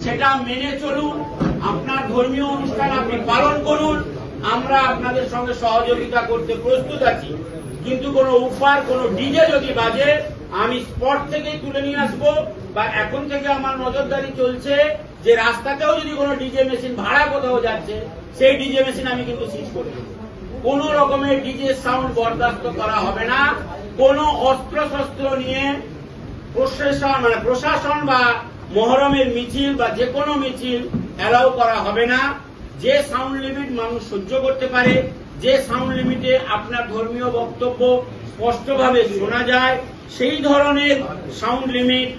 সেটা মেনে চলুন। আপনার ধর্মীয় অনুষ্ঠান আপনি পালন করুন, আমরা আপনাদের সঙ্গে সহযোগিতা করতে প্রস্তুত আছি। কিন্তু কোনো উপহার, কোনো ডিজে যদি বাজে, আমি স্পট থেকেই তুলে নিয়ে আসবো, বা এখন থেকে আমার নজরদারি চলছে যে রাস্তাতেও যদি কোনো ডিজে মেশিন ভাড়া কোথাও যাচ্ছে, সেই ডিজে মেশিন আমি কিন্তু সিজ করে দেব। কোন রকমের ডিজে সাউন্ড বরদাস্ত করা হবে না। কোন অস্ত্র শস্ত্র নিয়ে প্রশাসন বা মহরমের মিছিল বা যে কোনো মিছিল অ্যালাউ করা হবে না। যে সাউন্ড লিমিট মানুষ সহ্য করতে পারে, যে সাউন্ড লিমিটে আপনার ধর্মীয় বক্তব্য স্পষ্টভাবে শোনা যায়, সেই ধরনের সাউন্ড লিমিট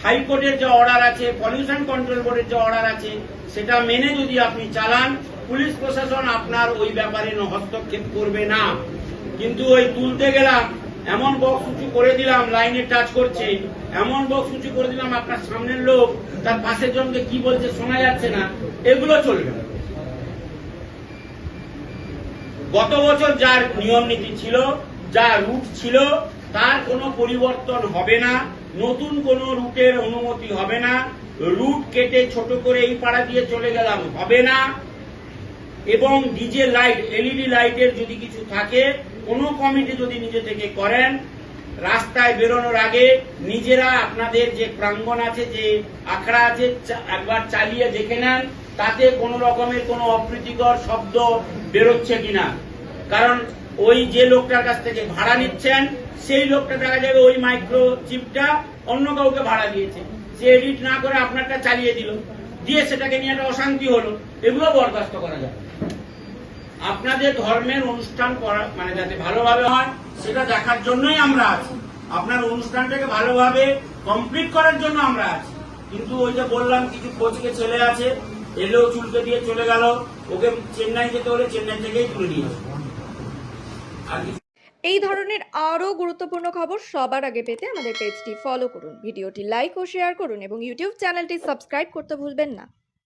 হাইকোর্টের যে অর্ডার আছে, পলিউশন কন্ট্রোল বোর্ডের যে অর্ডার আছে, সেটা মেনে যদি আপনি চালান, পুলিশ প্রশাসন আপনার ওই ব্যাপারে হস্তক্ষেপ করবে না। কিন্তু ওই তুলতে গেলাম, এমন বক্স উঁচু করে দিলাম লাইনে টাচ করছে, এমন বক্স উঁচু করে দিলাম আপনার সামনের লোক তার পাশের জনকে কি বলছে শোনা যাচ্ছে না, এগুলো চলবে না। গত বছর যার নিয়ম নীতি ছিল, যা রুট ছিল, তার কোনো পরিবর্তন হবে না। নতুন কোনো রুটের অনুমতি হবে না। রুট কেটে ছোট করে এই পাড়া দিয়ে চলে গেলাম হবে না। এবং ডিজে লাইট, এলইডি লাইটের যদি কিছু থাকে, কোনো কমিটি যদি নিজে থেকে করেন, রাস্তায় বেরোনোর আগে নিজেরা আপনাদের যে প্রাঙ্গণ আছে, যে আখড়া আছে, একবার চালিয়ে দেখে নেন তাতে কোনো রকমের কোনো অপ্রীতিকর শব্দ বেরোচ্ছে কিনা। কারণ ওই যে লোকটার কাছ থেকে ভাড়া নিচ্ছেন, সেই লোকটা দেখা যাবে ওই মাইক্রো চিপটা অন্য কাউকে ভাড়া দিয়েছে, সে এডিট না করে আপনারটা চালিয়ে দিল, দিয়ে সেটাকে নিয়ে একটা অশান্তি হলো। এগুলো বরদাস্ত করা যায়। আপনাদের ধর্মের অনুষ্ঠান করা যাতে ভালোভাবে হয়, সেটা দেখার জন্যই আমরা আছি। আপনার অনুষ্ঠানটাকে ভালোভাবে কমপ্লিট করার জন্য আমরা আছি। কিন্তু ওই যে বললাম, কিছু কোচকে ছেলে আছে, এলো চুলকে দিয়ে চলে গেল, ওকে চেন্নাই যেতে হলে চেন্নাই থেকেই তুলে নিয়ে আসবে। এই ধরনের আরও গুরুত্বপূর্ণ খবর সবার আগে পেতে আমাদের পেজটি ফলো করুন, ভিডিওটি লাইক ও শেয়ার করুন এবং ইউটিউব চ্যানেলটি সাবস্ক্রাইব করতে ভুলবেন না।